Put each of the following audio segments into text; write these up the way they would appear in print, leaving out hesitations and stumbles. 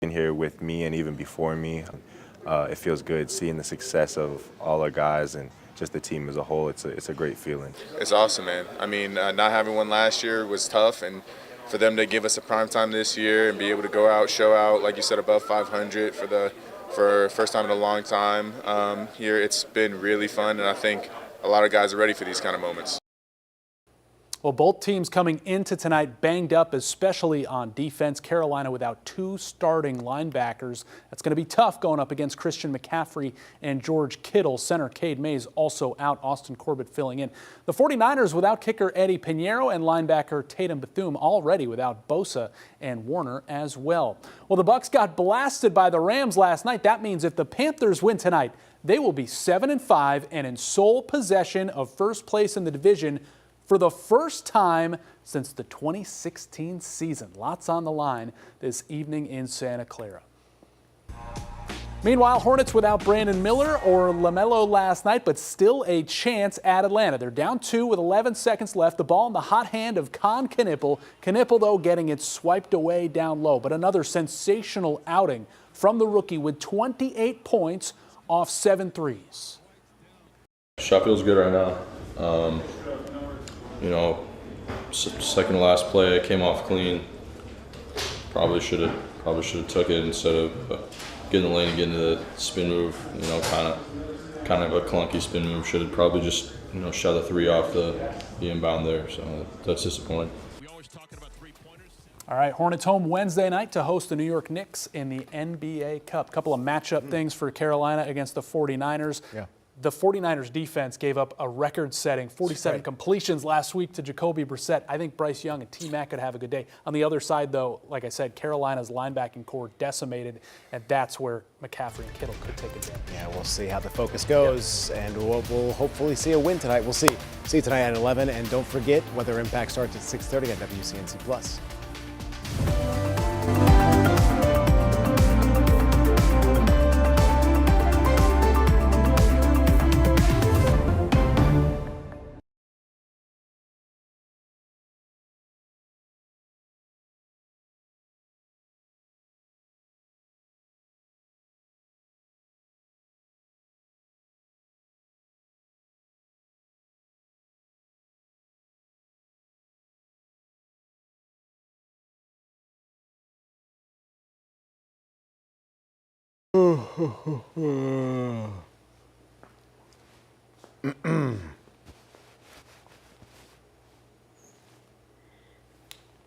In here with me and even before me. It feels good seeing the success of all our guys and just the team as a whole. It's a great feeling. It's awesome, man. I mean, not having one last year was tough, and for them to give us a prime time this year and be able to go out, show out, like you said, above 500 for first time in a long time here, it's been really fun, and I think a lot of guys are ready for these kind of moments. Well, both teams coming into tonight banged up, especially on defense. Carolina without two starting linebackers. That's going to be tough going up against Christian McCaffrey and George Kittle. Center Cade Mays also out. Austin Corbett filling in. The 49ers without kicker Eddie Pinheiro and linebacker Tatum Bethune, already without Bosa and Warner as well. Well, the Bucs got blasted by the Rams last night. That means if the Panthers win tonight, they will be 7-5 and in sole possession of first place in the division for the first time since the 2016 season. Lots on the line this evening in Santa Clara. Meanwhile, Hornets without Brandon Miller or LaMelo last night, but still a chance at Atlanta. They're down 2 with 11 seconds left. The ball in the hot hand of Con Knippel. Knippel, though, getting it swiped away down low. But another sensational outing from the rookie with 28 points off 7 threes. Shot feels good right now. Second to last play, I came off clean. Probably should have took it instead of getting the lane and getting the spin move. Kind of a clunky spin move. Should have probably just shot the 3 off the inbound there. So that's disappointing. All right, Hornets home Wednesday night to host the New York Knicks in the NBA Cup. Couple of matchup things for Carolina against the 49ers. Yeah. The 49ers defense gave up a record-setting 47 completions last week to Jacoby Brissett. I think Bryce Young and T-Mac could have a good day. On the other side, though, like I said, Carolina's linebacking core decimated, and that's where McCaffrey and Kittle could take advantage. Yeah, we'll see how the focus goes, and we'll hopefully see a win tonight. We'll see. See you tonight at 11, and don't forget, Weather Impact starts at 6:30 on WCNC+.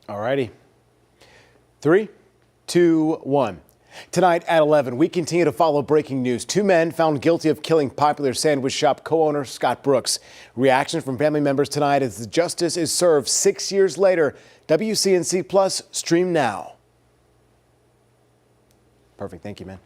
All righty. 3, 2, 1. Tonight at 11, we continue to follow breaking news. 2 men found guilty of killing popular sandwich shop co-owner Scott Brooks. Reaction from family members tonight as the justice is served 6 years later. WCNC Plus, stream now. Perfect. Thank you, man.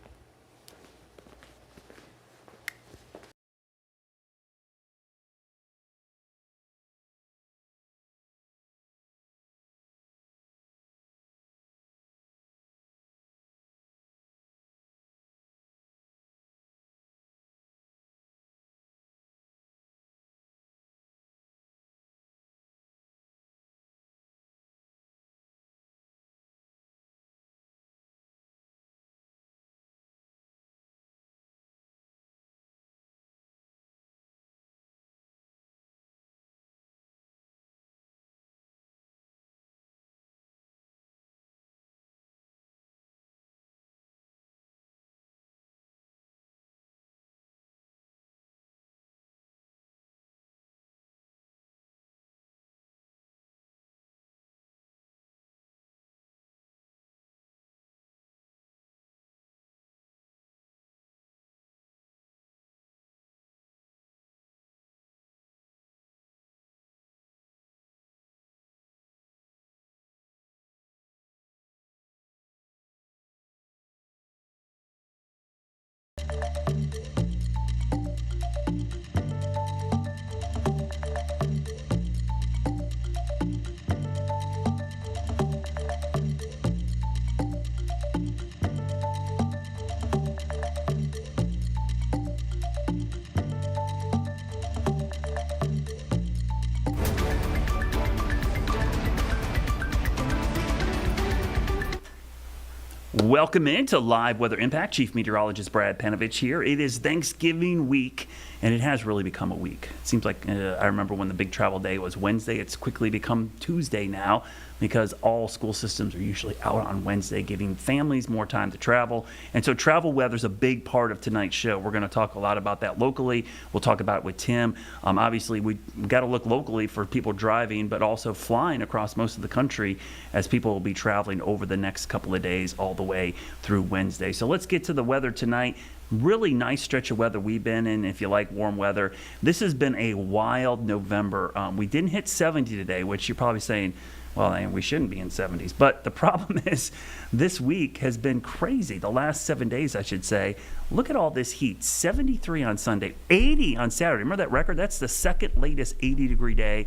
Welcome into Live Weather Impact. Chief Meteorologist Brad Panovich here. It is Thanksgiving week, and it has really become a week. It seems like I remember when the big travel day was Wednesday. It's quickly become Tuesday now because all school systems are usually out on Wednesday, giving families more time to travel. And so travel weather is a big part of tonight's show. We're going to talk a lot about that locally. We'll talk about it with Tim. Obviously, we've got to look locally for people driving, but also flying across most of the country as people will be traveling over the next couple of days all the way through Wednesday. So let's get to the weather tonight. Really nice stretch of weather we've been in if you like warm weather. This has been a wild November. We didn't hit 70 today, which you're probably saying, well, we shouldn't be in 70s. But the problem is this week has been crazy. The last 7 days, I should say. Look at all this heat. 73 on Sunday, 80 on Saturday. Remember that record? That's the second latest 80-degree day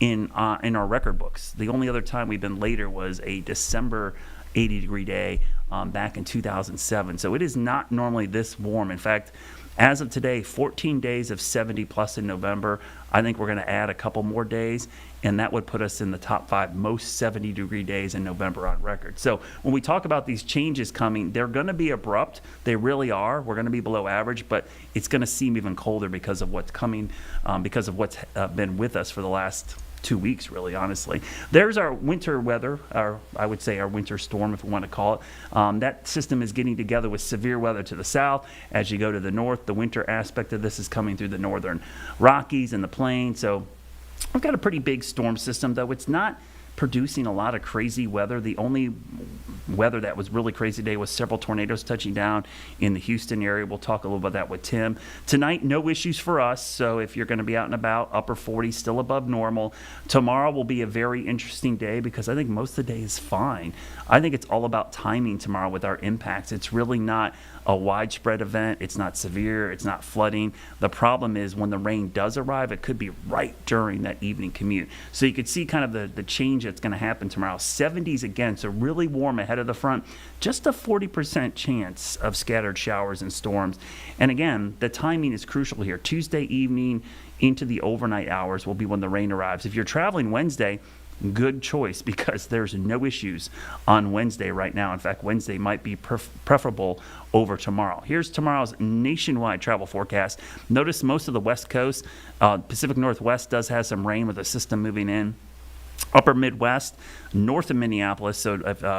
in our record books. The only other time we've been later was a December 80-degree day back in 2007. So it is not normally this warm. In fact, as of today, 14 days of 70 plus in November. I think we're going to add a couple more days, and that would put us in the top 5 most 70-degree days in November on record. So when we talk about these changes coming, they're going to be abrupt. They really are. We're going to be below average, but it's going to seem even colder because of what's coming, because of what's been with us for the last 2 weeks, really, honestly. There's our winter weather, I would say our winter storm, if we want to call it. That system is getting together with severe weather to the south. As you go to the north, the winter aspect of this is coming through the northern Rockies and the plains. So we've got a pretty big storm system, though it's not producing a lot of crazy weather. The only weather that was really crazy today was several tornadoes touching down in the Houston area. We'll talk a little about that with Tim. Tonight, no issues for us. So if you're going to be out and about, upper 40s, still above normal. Tomorrow will be a very interesting day because I think most of the day is fine. I think it's all about timing tomorrow with our impacts. It's really not a widespread event. It's not severe. It's not flooding. The problem is when the rain does arrive, it could be right during that evening commute. So you could see kind of the change that's going to happen tomorrow. 70s again, so really warm ahead of the front. Just a 40% chance of scattered showers and storms. And again, the timing is crucial here. Tuesday evening into the overnight hours will be when the rain arrives. If you're traveling Wednesday, good choice because there's no issues on Wednesday right now. In fact, Wednesday might be preferable over tomorrow. Here's tomorrow's nationwide travel forecast. Notice most of the West Coast, Pacific Northwest does have some rain with a system moving in. Upper Midwest, north of Minneapolis, so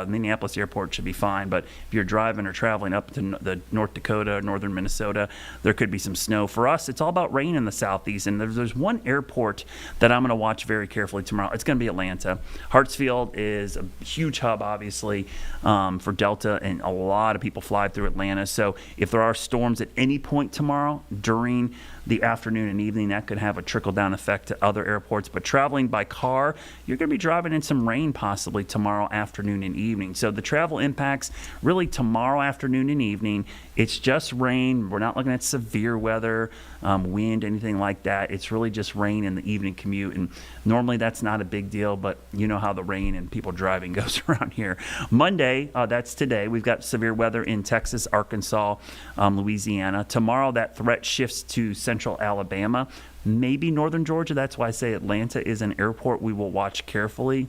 Minneapolis airport should be fine, but if you're driving or traveling up to the North Dakota, northern Minnesota, there could be some snow. For us, it's all about rain in the southeast, and there's one airport that I'm going to watch very carefully tomorrow. It's going to be Atlanta. Hartsfield is a huge hub, obviously, for Delta, and a lot of people fly through Atlanta, so if there are storms at any point tomorrow during the afternoon and evening, that could have a trickle-down effect to other airports. But traveling by car, you're going to be driving in some rain possibly tomorrow afternoon and evening. So the travel impacts really tomorrow afternoon and evening. It's just rain. We're not looking at severe weather, wind, anything like that. It's really just rain in the evening commute. And normally that's not a big deal, but you know how the rain and people driving goes around here. Monday, that's today. We've got severe weather in Texas, Arkansas, Louisiana. Tomorrow that threat shifts to central Alabama, maybe northern Georgia. That's why I say Atlanta is an airport we will watch carefully.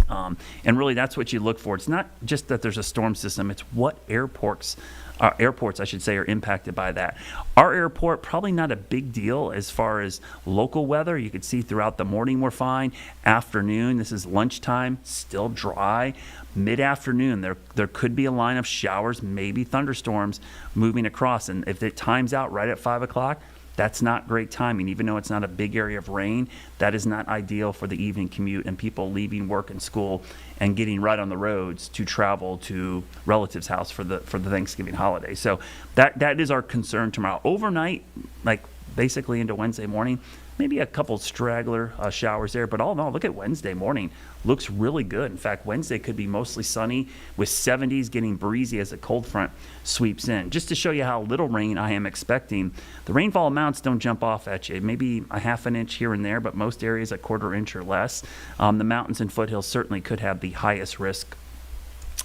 And really, that's what you look for. It's not just that there's a storm system. It's what airports, I should say, are impacted by that. Our airport, probably not a big deal as far as local weather. You could see throughout the morning we're fine. Afternoon, this is lunchtime, still dry. Mid-afternoon, there could be a line of showers, maybe thunderstorms moving across. And if it times out right at 5 o'clock, that's not great timing. Even though it's not a big area of rain, that is not ideal for the evening commute and people leaving work and school and getting right on the roads to travel to relatives' house for the Thanksgiving holiday. So that is our concern tomorrow. Overnight, like basically into Wednesday morning, maybe a couple straggler showers there, but all in all, look at Wednesday morning. Looks really good. In fact, Wednesday could be mostly sunny with 70s, getting breezy as a cold front sweeps in. Just to show you how little rain I am expecting, the rainfall amounts don't jump off at you. Maybe a half an inch here and there, but most areas a quarter inch or less. The mountains and foothills certainly could have the highest risk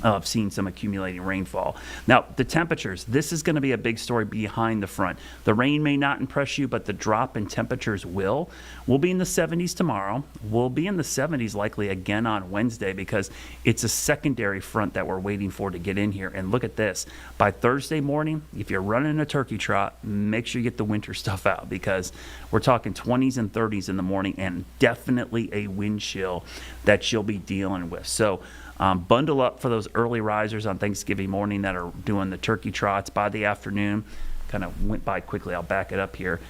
of seeing some accumulating rainfall. Now, the temperatures, this is going to be a big story behind the front. The rain may not impress you, but the drop in temperatures will. We'll be in the 70s tomorrow. We'll be in the 70s likely again on Wednesday because it's a secondary front that we're waiting for to get in here. And look at this. By Thursday morning, if you're running a turkey trot, make sure you get the winter stuff out because we're talking 20s and 30s in the morning and definitely a wind chill that you'll be dealing with. So bundle up for those early risers on Thanksgiving morning that are doing the turkey trots by the afternoon. Kind of went by quickly. I'll back it up here.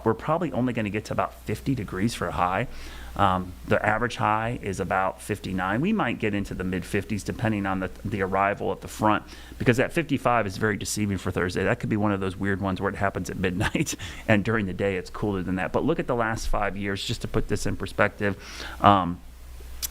We're probably only going to get to about 50 degrees for a high. The average high is about 59. We might get into the mid 50s depending on the arrival at the front because that 55 is very deceiving for Thursday. That could be one of those weird ones where it happens at midnight and during the day it's cooler than that. But look at the last 5 years just to put this in perspective.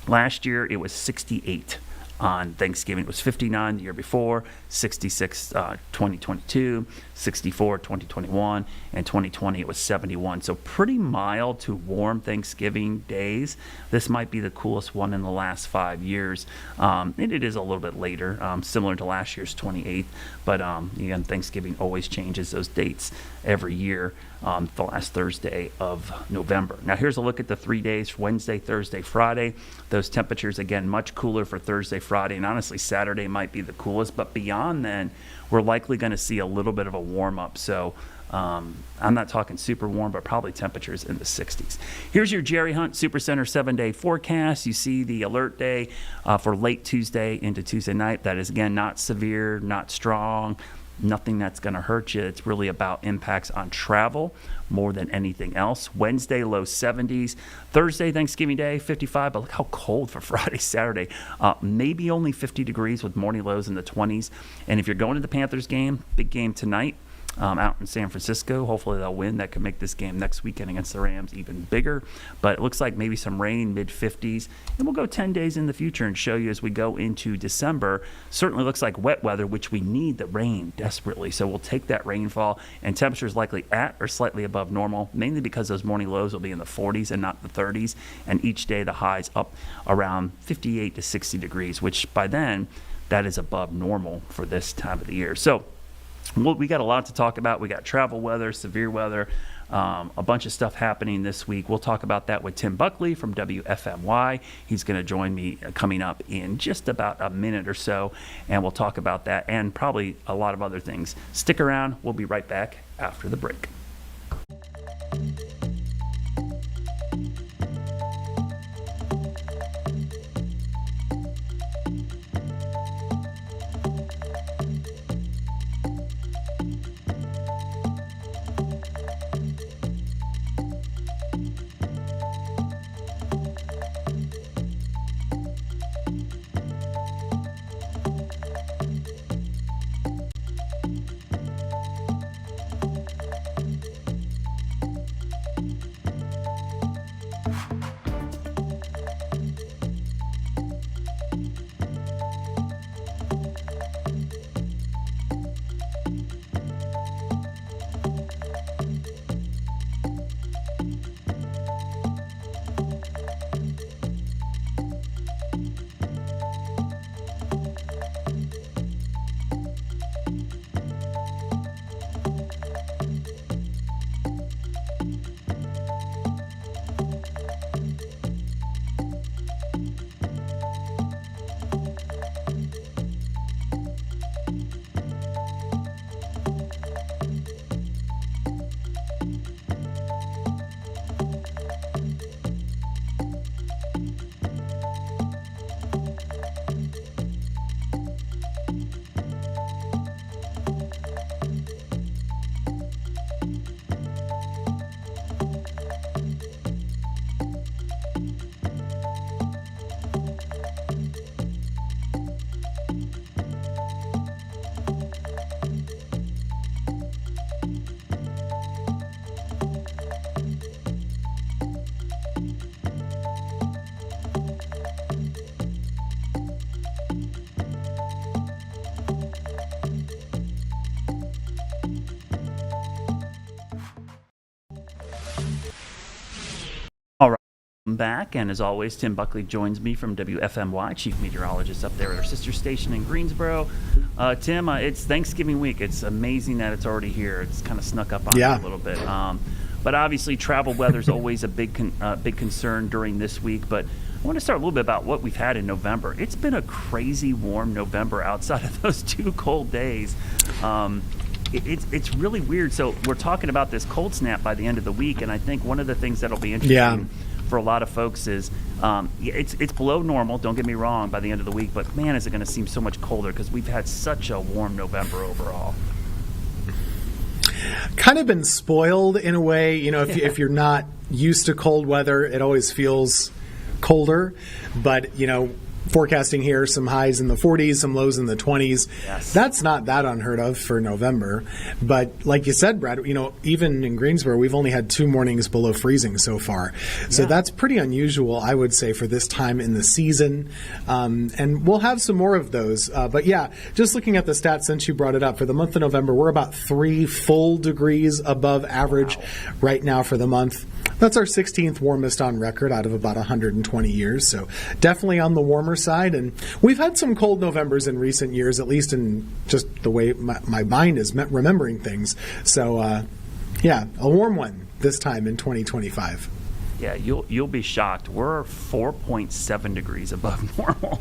Last year it was 68 on Thanksgiving. It was 59 the year before, 66 2022, 64 2021, and 2020 it was 71. So pretty mild to warm Thanksgiving days. This might be the coolest one in the last 5 years. And it is a little bit later, similar to last year's 28th. But again, Thanksgiving always changes those dates every year. The last Thursday of November. Now here's a look at the 3 days, Wednesday, Thursday, Friday. Those temperatures, again, much cooler for Thursday, Friday, and honestly Saturday might be the coolest, but beyond then, we're likely going to see a little bit of a warm up. So I'm not talking super warm, but probably temperatures in the 60s. Here's your Jerry Hunt Supercenter 7-day forecast. You see the alert day for late Tuesday into Tuesday night. That is, again, not severe, not strong, nothing that's going to hurt you. It's really about impacts on travel more than anything else. Wednesday, low 70s. Thursday, Thanksgiving Day, 55. But look how cold for Friday, Saturday. Maybe only 50 degrees with morning lows in the 20s. And if you're going to the Panthers game, big game tonight, out in San Francisco. Hopefully they'll win. That could make this game next weekend against the Rams even bigger. But it looks like maybe some rain, mid-50s. And we'll go 10 days in the future and show you as we go into December. Certainly looks like wet weather, which we need the rain desperately. So we'll take that rainfall. And temperatures likely at or slightly above normal, mainly because those morning lows will be in the 40s and not the 30s. And each day the highs up around 58 to 60 degrees, which by then, that is above normal for this time of the year. So we got a lot to talk about. We got travel weather, severe weather, a bunch of stuff happening this week. We'll talk about that with Tim Buckley from WFMY. He's going to join me coming up in just about a minute or so, and we'll talk about that and probably a lot of other things. Stick around. We'll be right back after the break. Back, and as always, Tim Buckley joins me from WFMY, chief meteorologist up there at our sister station in Greensboro. Tim, it's Thanksgiving week. It's amazing that it's already here. It's kind of snuck up on me a little bit. But obviously, travel weather is always a big concern during this week. But I want to start a little bit about what we've had in November. It's been a crazy warm November outside of those 2 cold days. It's really weird. So we're talking about this cold snap by the end of the week, and I think one of the things that'll be interesting for a lot of folks is it's below normal, don't get me wrong, by the end of the week, but man, is it going to seem so much colder because we've had such a warm November overall. Kind of been spoiled in a way, if you're not used to cold weather, it always feels colder, but forecasting here some highs in the 40s, some lows in the 20s. Yes. That's not that unheard of for November. But like you said, Brad, even in Greensboro, we've only had 2 mornings below freezing so far. So that's pretty unusual, I would say, for this time in the season. And we'll have some more of those. But yeah, just looking at the stats since you brought it up, for the month of November, we're about 3 full degrees above average right now for the month. That's our 16th warmest on record out of about 120 years, so definitely on the warmer side. And we've had some cold Novembers in recent years, at least in just the way my mind is remembering things. So, a warm one this time in 2025. Yeah, you'll be shocked. We're 4.7 degrees above normal.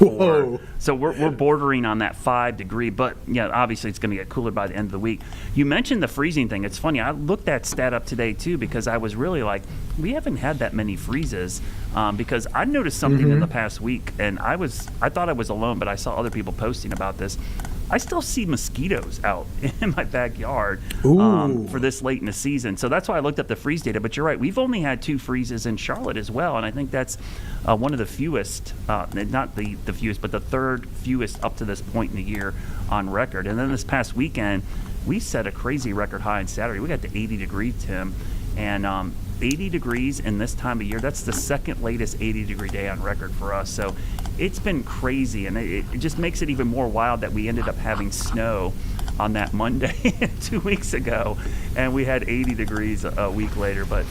Whoa. So we're bordering on that 5 degree, but obviously it's going to get cooler by the end of the week. You mentioned the freezing thing. It's funny. I looked that stat up today too because I was really like, we haven't had that many freezes because I noticed something in the past week, and I thought I was alone, but I saw other people posting about this. I still see mosquitoes out in my backyard for this late in the season. So that's why I looked up the freeze data. But you're right. We've only had 2 freezes in Charlotte as well. And I think that's one of the fewest, not the fewest, but the 3rd fewest up to this point in the year on record. And then this past weekend, we set a crazy record high on Saturday. We got to 80 degrees, Tim. And 80 degrees in this time of year, that's the 2nd latest 80-degree day on record for us. So it's been crazy, and it just makes it even more wild that we ended up having snow on that Monday 2 weeks ago, and we had 80 degrees a week later. But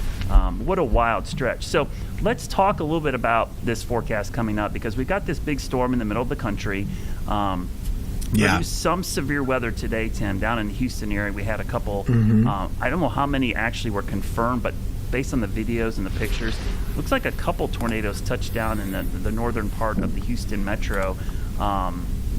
what a wild stretch. So let's talk a little bit about this forecast coming up, because we've got this big storm in the middle of the country. Produced some severe weather today, Tim, down in the Houston area. We had a couple, I don't know how many actually were confirmed, but based on the videos and the pictures, looks like a couple tornadoes touched down in the northern part of the Houston metro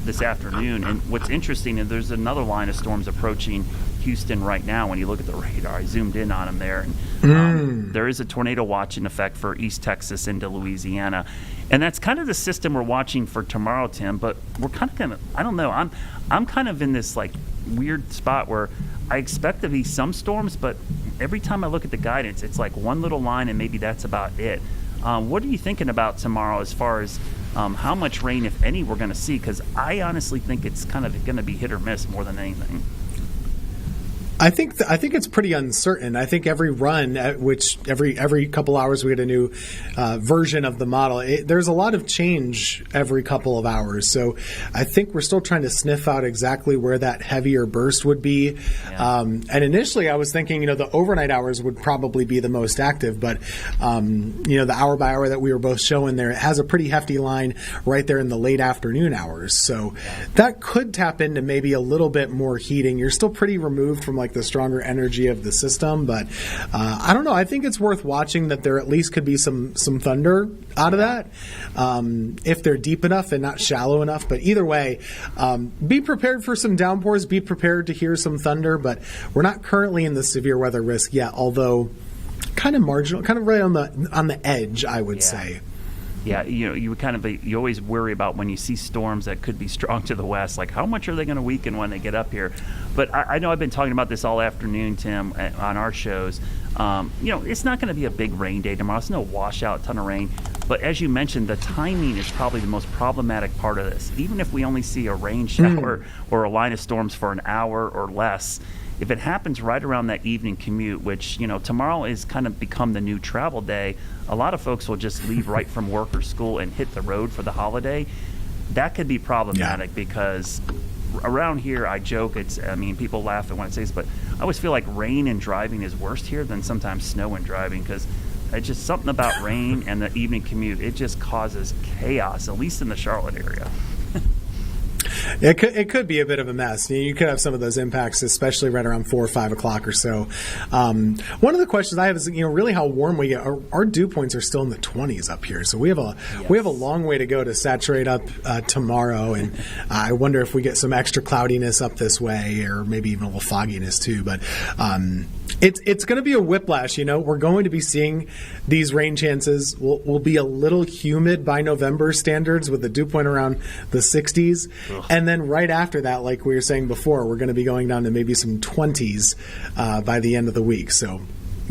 this afternoon. And what's interesting is there's another line of storms approaching Houston right now. When you look at the radar, I zoomed in on them there. And there is a tornado watch in effect for East Texas into Louisiana. And that's kind of the system we're watching for tomorrow, Tim. But we're kind of I don't know. I'm kind of in this like weird spot where I expect to be some storms, but every time I look at the guidance, it's like one little line and maybe that's about it. What are you thinking about tomorrow as far as how much rain, if any, we're going to see? Because I honestly think it's kind of going to be hit or miss more than anything. I think it's pretty uncertain. I think every run, which every couple hours we get a new version of the model, there's a lot of change every couple of hours. So I think we're still trying to sniff out exactly where that heavier burst would be. Yeah. And initially I was thinking, the overnight hours would probably be the most active, but the hour by hour that we were both showing there, it has a pretty hefty line right there in the late afternoon hours. So that could tap into maybe a little bit more heating. You're still pretty removed from like the stronger energy of the system, but I don't know. I think it's worth watching that there at least could be some thunder out of that if they're deep enough and not shallow enough. But either way, be prepared for some downpours. Be prepared to hear some thunder, but we're not currently in the severe weather risk yet, although kind of marginal, kind of right on the edge, I would say. Yeah, you always worry about when you see storms that could be strong to the west, like how much are they going to weaken when they get up here? But I know I've been talking about this all afternoon, Tim, on our shows. It's not going to be a big rain day tomorrow. It's no washout, ton of rain. But as you mentioned, the timing is probably the most problematic part of this. Even if we only see a rain shower or a line of storms for an hour or less, if it happens right around that evening commute, which, tomorrow is kind of become the new travel day, a lot of folks will just leave right from work or school and hit the road for the holiday. That could be problematic because around here, I joke, people laugh when I say this, but I always feel like rain and driving is worse here than sometimes snow and driving because It's just something about rain and the evening commute. It just causes chaos, at least in the Charlotte area. It could be a bit of a mess. You could have some of those impacts, especially right around 4 or 5 o'clock or so. One of the questions I have is, really how warm we get. Our dew points are still in the 20s up here, so we have a long way to go to saturate up tomorrow. And I wonder if we get some extra cloudiness up this way, or maybe even a little fogginess too. But it's going to be a whiplash. We're going to be seeing these rain chances. Will be a little humid by November standards, with the dew point around the 60s. And then right after that, like we were saying before, we're going to be going down to maybe some 20s by the end of the week. So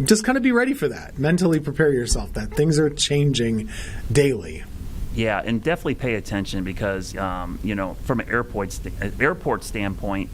just kind of be ready for that. Mentally prepare yourself that things are changing daily. Yeah, and definitely pay attention because, from an airport standpoint,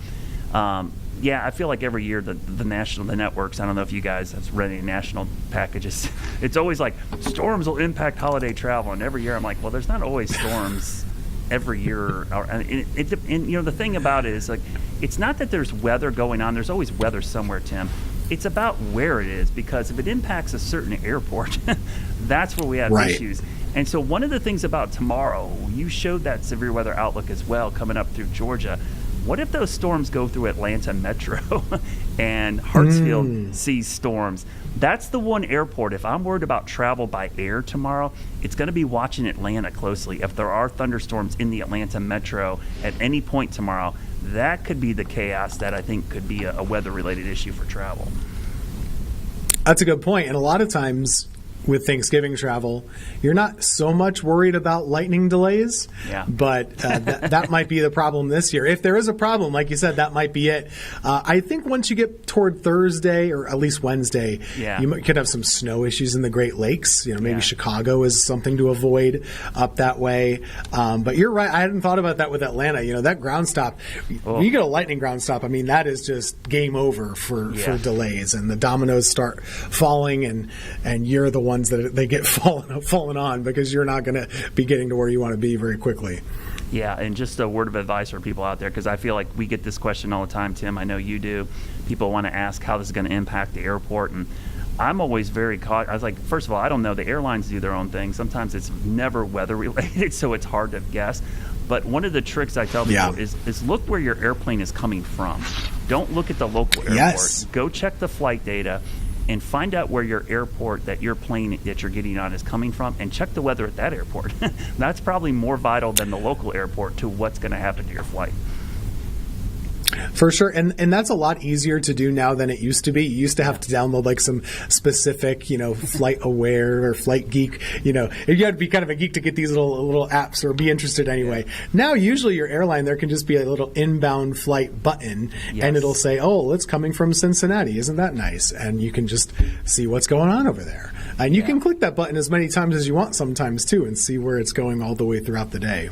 I feel like every year the networks, I don't know if you guys have read any national packages, it's always like storms will impact holiday travel. And every year I'm like, well, there's not always storms every year. And the thing about it is, like, it's not that there's weather going on. There's always weather somewhere, Tim. It's about where it is, because if it impacts a certain airport, that's where we have issues. And so one of the things about tomorrow, you showed that severe weather outlook as well coming up through Georgia. What if those storms go through Atlanta Metro and Hartsfield sees storms? That's the one airport, if I'm worried about travel by air tomorrow, it's going to be watching Atlanta closely. If there are thunderstorms in the Atlanta Metro at any point tomorrow, that could be the chaos that I think could be a weather-related issue for travel. That's a good point. And a lot of times with Thanksgiving travel, you're not so much worried about lightning delays, but that might be the problem this year. If there is a problem, like you said, that might be it. I think once you get toward Thursday, or at least Wednesday, could have some snow issues in the Great Lakes. Maybe Chicago is something to avoid up that way. But you're right. I hadn't thought about that with Atlanta. That ground stop, when you get a lightning ground stop, I mean, that is just game over for delays, and the dominoes start falling, and you're the ones that they get fallen on, because you're not going to be getting to where you want to be very quickly. Yeah, and just a word of advice for people out there, because I feel like we get this question all the time, Tim. I know you do. People want to ask how this is going to impact the airport, and I'm always very cautious. I was like, first of all, I don't know. The airlines do their own thing. Sometimes it's never weather-related, so it's hard to guess. But one of the tricks I tell people is look where your airplane is coming from. Don't look at the local airport. Yes. Go check the flight data and find out where your airport, that your plane that you're getting on, is coming from, and check the weather at that airport. That's probably more vital than the local airport to what's going to happen to your flight. For sure, and that's a lot easier to do now than it used to be. You used to have to download like some specific, Flight Aware or Flight Geek. You had to be kind of a geek to get these little apps or be interested anyway. Now, usually your airline, there can just be a little inbound flight button, and it'll say, "Oh, it's coming from Cincinnati. Isn't that nice?" And you can just see what's going on over there. And you can click that button as many times as you want sometimes too, and see where it's going all the way throughout the day.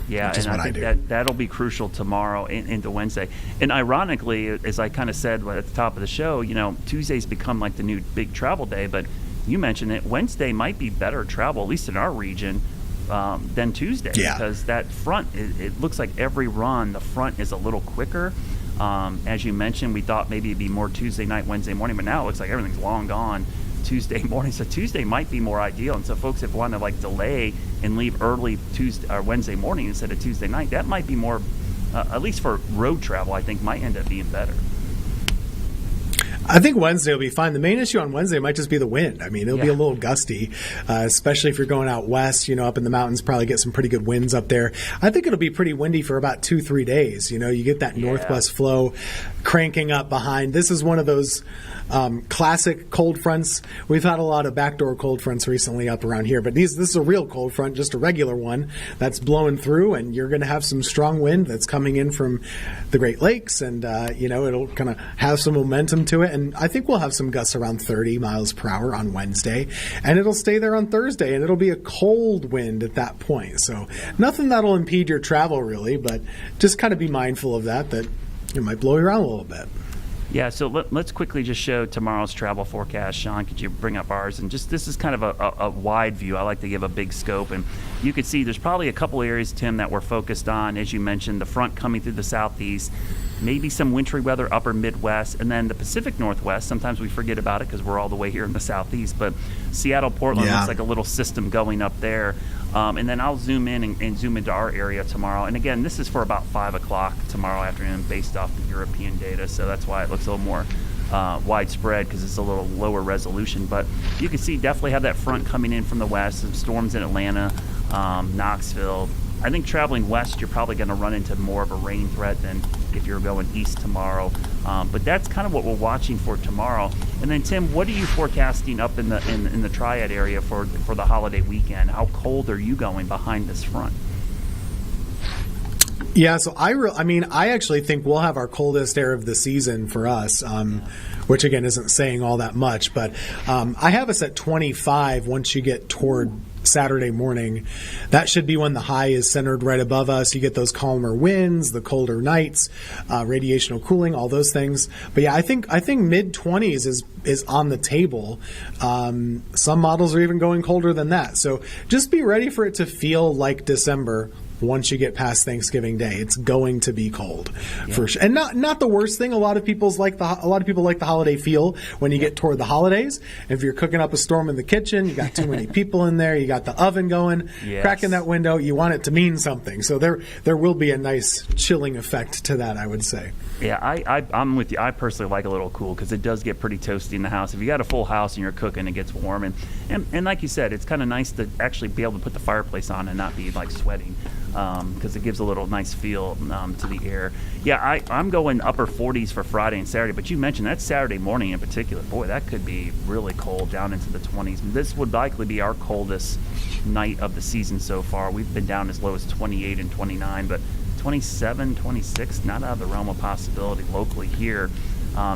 Yeah, and I think that'll be crucial tomorrow into Wednesday. And ironically, as I kind of said at the top of the show, Tuesday's become like the new big travel day. But you mentioned it, Wednesday might be better travel, at least in our region, than Tuesday. Yeah. Because that front, it looks like every run, the front is a little quicker. As you mentioned, we thought maybe it'd be more Tuesday night, Wednesday morning, but now it looks like everything's long gone Tuesday morning. So Tuesday might be more ideal. And so folks, if want to delay and leave early Tuesday or Wednesday morning instead of Tuesday night, that might be more, at least for road travel, I think might end up being better. I think Wednesday will be fine. The main issue on Wednesday might just be the wind. I mean, it'll be a little gusty, especially if you're going out west, up in the mountains, probably get some pretty good winds up there. I think it'll be pretty windy for about 2-3 days. You get that northwest flow cranking up behind. This is one of those classic cold fronts. We've had a lot of backdoor cold fronts recently up around here, but this is a real cold front, just a regular one that's blowing through, and you're going to have some strong wind that's coming in from the Great Lakes, and it'll kind of have some momentum to it. And I think we'll have some gusts around 30 miles per hour on Wednesday, and it'll stay there on Thursday, and it'll be a cold wind at that point. So nothing that'll impede your travel really, but just kind of be mindful of that it might blow you around a little bit. Yeah, so let's quickly just show tomorrow's travel forecast. Sean, could you bring up ours? And just this is kind of a wide view. I like to give a big scope. And you can see there's probably a couple areas, Tim, that we're focused on. As you mentioned, the front coming through the southeast. maybe some wintry weather upper Midwest, and then the Pacific Northwest. Sometimes we forget about it because we're all the way here in the Southeast, but Seattle, Portland looks like a little system going up there. And then I'll zoom in and zoom into our area tomorrow. And again, this is for about 5 o'clock tomorrow afternoon based off the European data, so that's why it looks a little more widespread because it's a little lower resolution. But you can see definitely have that front coming in from the west, some storms in Atlanta, Knoxville. I think traveling west, you're probably going to run into more of a rain threat than if you're going east tomorrow. But that's kind of what we're watching for tomorrow. And then, Tim, what are you forecasting up in the Triad area for the holiday weekend? How cold are you going behind this front? Yeah, so I actually think we'll have our coldest air of the season for us, which again isn't saying all that much. But I have us at 25 once you get toward Saturday morning. That should be when the high is centered right above us. You get those calmer winds, the colder nights, radiational cooling, all those things. But yeah, I think mid 20s is on the table. Some models are even going colder than that. So just be ready for it to feel like December. Once you get past Thanksgiving Day, it's going to be cold for sure, and not the worst thing. A lot of people like the holiday feel when you get toward the holidays. If you're cooking up a storm in the kitchen, you got too many people in there, you got the oven going, cracking that window, you want it to mean something. So there will be a nice chilling effect to that, I would say. Yeah, I'm with you. I personally like a little cool because it does get pretty toasty in the house. If you got a full house and you're cooking, it gets warm, and like you said, it's kind of nice to actually be able to put the fireplace on and not be like sweating. Because it gives a little nice feel to the air. Yeah, I'm going upper 40s for Friday and Saturday, but you mentioned that Saturday morning in particular. Boy, that could be really cold, down into the 20s. This would likely be our coldest night of the season so far. We've been down as low as 28 and 29, but 27, 26, not out of the realm of possibility locally here.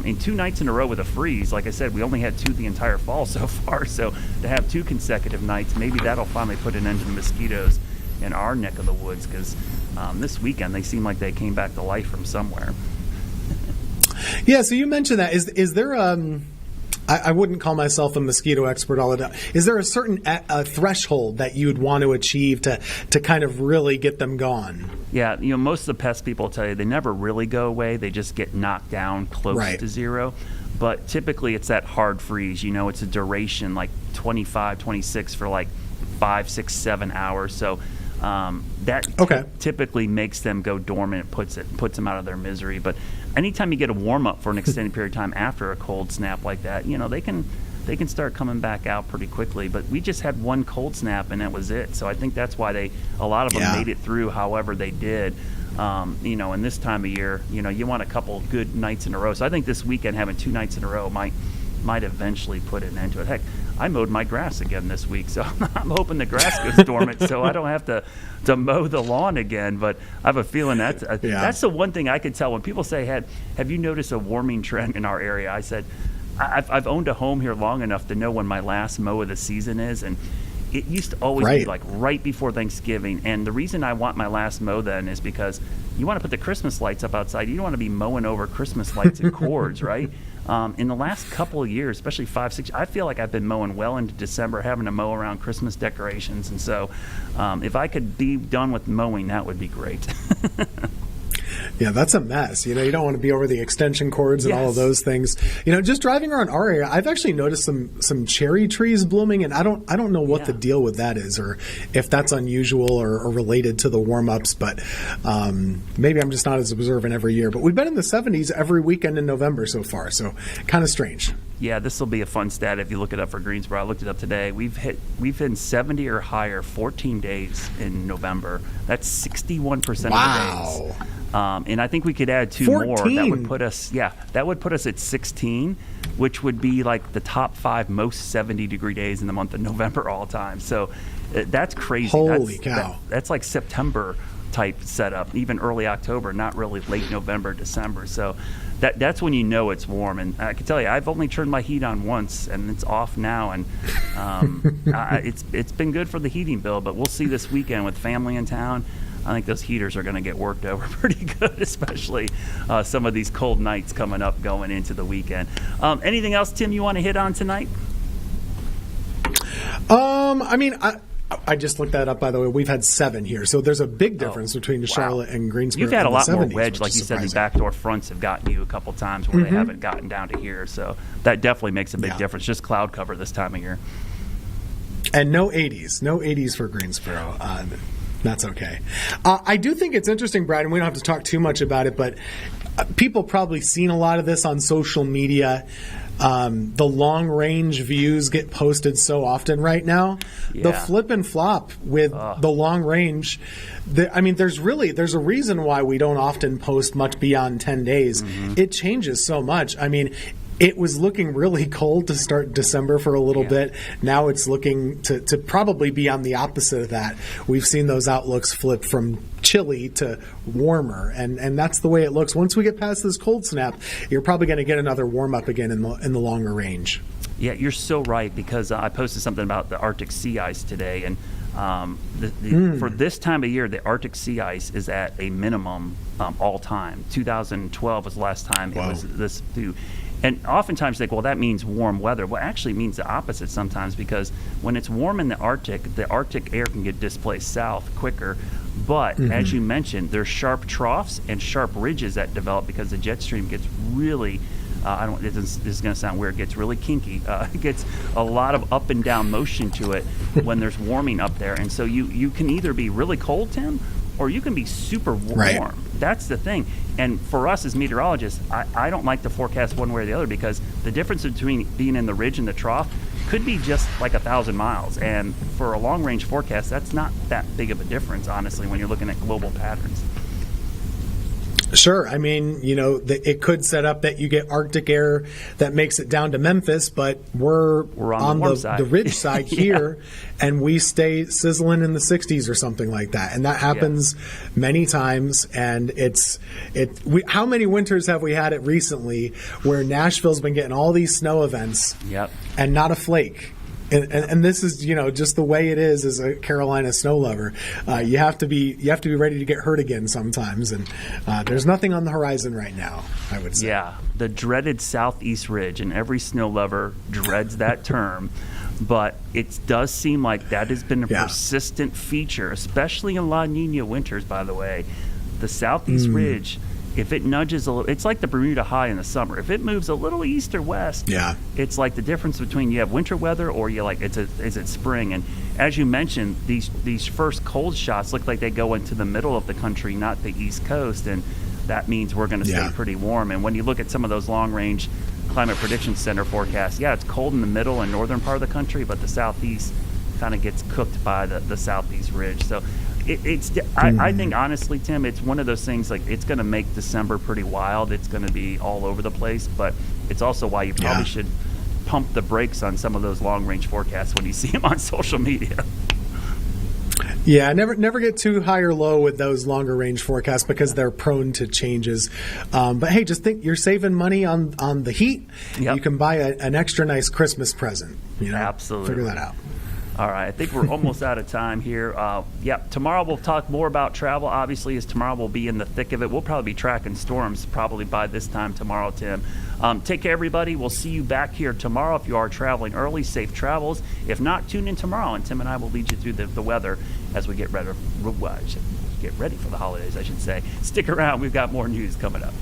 In 2 nights in a row with a freeze, like I said, we only had 2 the entire fall so far, so to have 2 consecutive nights, maybe that'll finally put an end to the mosquitoes in our neck of the woods, because this weekend they seem like they came back to life from somewhere. Yeah, so you mentioned that. Is there I wouldn't call myself a mosquito expert all the time. Is there a certain threshold that you'd want to achieve to kind of really get them gone? Yeah, most of the pest people tell you they never really go away. They just get knocked down close to zero. But typically it's that hard freeze. It's a duration like 25, 26 for like 5, 6, 7 hours. So that typically makes them go dormant, puts them out of their misery. But anytime you get a warm up for an extended period of time after a cold snap like that, they can start coming back out pretty quickly. But we just had one cold snap and that was it. So I think that's why a lot of them made it through however they did. In this time of year, you want a couple good nights in a row. So I think this weekend having 2 nights in a row might eventually put an end to it. Heck, I mowed my grass again this week, so I'm hoping the grass goes dormant so I don't have to mow the lawn again. But I have a feeling that's the one thing I could tell when people say, have you noticed a warming trend in our area? I said, I've owned a home here long enough to know when my last mow of the season is, and it used to always be like right before Thanksgiving. And the reason I want my last mow then is because you want to put the Christmas lights up outside. You don't want to be mowing over Christmas lights and cords, right? In the last couple of years, especially 5, 6, I feel like I've been mowing well into December, having to mow around Christmas decorations. And so if I could be done with mowing, that would be great. Yeah, that's a mess. You don't want to be over the extension cords and all of those things. Just driving around our area, I've actually noticed some cherry trees blooming, and I don't know what the deal with that is, or if that's unusual or related to the warm-ups, but maybe I'm just not as observant every year. But we've been in the 70s every weekend in November so far, so kind of strange. Yeah, this will be a fun stat if you look it up for Greensboro. I looked it up today. We've been 70 or higher 14 days in November. That's 61% of the days. And I think we could add 2 14. more. That would put us at 16, which would be like the top 5 most 70-degree days in the month of November all time. So that's crazy. Holy cow. That's like September type setup, even early October, not really late November, December. So that's when it's warm. And I can tell you, I've only turned my heat on once, and it's off now. And it's been good for the heating bill, but we'll see this weekend with family in town. I think those heaters are going to get worked over pretty good, especially some of these cold nights coming up going into the weekend. Anything else, Tim, you want to hit on tonight? I just looked that up, by the way. We've had 7 here. So there's a big difference between Charlotte and Greensboro. You've had a in the lot more 70s, wedge, which like is you said, the surprising. backdoor fronts have gotten you a couple times where they haven't gotten down to here. So that definitely makes a big difference. Just cloud cover this time of year. And no 80s for Greensboro. That's okay. I do think it's interesting, Brad, and we don't have to talk too much about it, but people probably seen a lot of this on social media. The long range views get posted so often right now. The Yeah. flip and flop with the long range. There's a reason why we don't often post much beyond 10 days. It changes so much. It was looking really cold to start December for a little bit. Now it's looking to probably be on the opposite of that. We've seen those outlooks flip from chilly to warmer, and that's the way it looks. Once we get past this cold snap, you're probably going to get another warm up again in the longer range. Yeah, you're so right, because I posted something about the Arctic sea ice today, and for this time of year, the Arctic sea ice is at a minimum all time. 2012 was the last time it was this due. And oftentimes you think, well, that means warm weather. Well, actually it means the opposite sometimes, because when it's warm in the Arctic air can get displaced south quicker. But as you mentioned, there's sharp troughs and sharp ridges that develop because the jet stream gets really, this is going to sound weird, gets really kinky. It gets a lot of up and down motion to it when there's warming up there. And so you can either be really cold, Tim, or you can be super warm. Right. That's the thing. And for us as meteorologists, I don't like to forecast one way or the other, because the difference between being in the ridge and the trough could be just like 1,000 miles. And for a long range forecast, that's not that big of a difference, honestly, when you're looking at global patterns. Sure. It could set up that you get Arctic air that makes it down to Memphis, but we're on the warm side. the ridge side here, and we stay sizzling in the 60s or something like that. And that happens many times. And how many winters have we had it recently where Nashville's been getting all these snow events and not a flake? And this is, just the way it is as a Carolina snow lover. You have to be ready to get hurt again sometimes, and there's nothing on the horizon right now, I would say. Yeah, the dreaded southeast ridge, and every snow lover dreads that term. But it does seem like that has been a persistent feature, especially in La Nina winters, by the way. The southeast ridge, if it nudges a little, it's like the Bermuda High in the summer. If it moves a little east or west, it's like the difference between you have winter weather or you is it spring. And as you mentioned, these first cold shots look like they go into the middle of the country, not the East Coast, and that means we're going to stay pretty warm. And when you look at some of those long-range Climate Prediction Center forecasts, it's cold in the middle and northern part of the country, but the southeast kind of gets cooked by the southeast ridge. So I think, honestly, Tim, it's one of those things, like, it's going to make December pretty wild. It's going to be all over the place, but it's also why you probably should pump the brakes on some of those long-range forecasts when you see them on social media. Yeah, never get too high or low with those longer range forecasts, because they're prone to changes. But hey, just think, you're saving money on the heat. You can buy an extra nice Christmas present. Absolutely. Figure that out. All right, I think we're almost out of time here. Tomorrow we'll talk more about travel, obviously, as tomorrow we'll be in the thick of it. We'll probably be tracking storms probably by this time tomorrow, Tim. Take care, everybody. We'll see you back here tomorrow. If you are traveling early, safe travels. If not, tune in tomorrow, and Tim and I will lead you through the weather as we get ready for the holidays, I should say. Stick around. We've got more news coming up.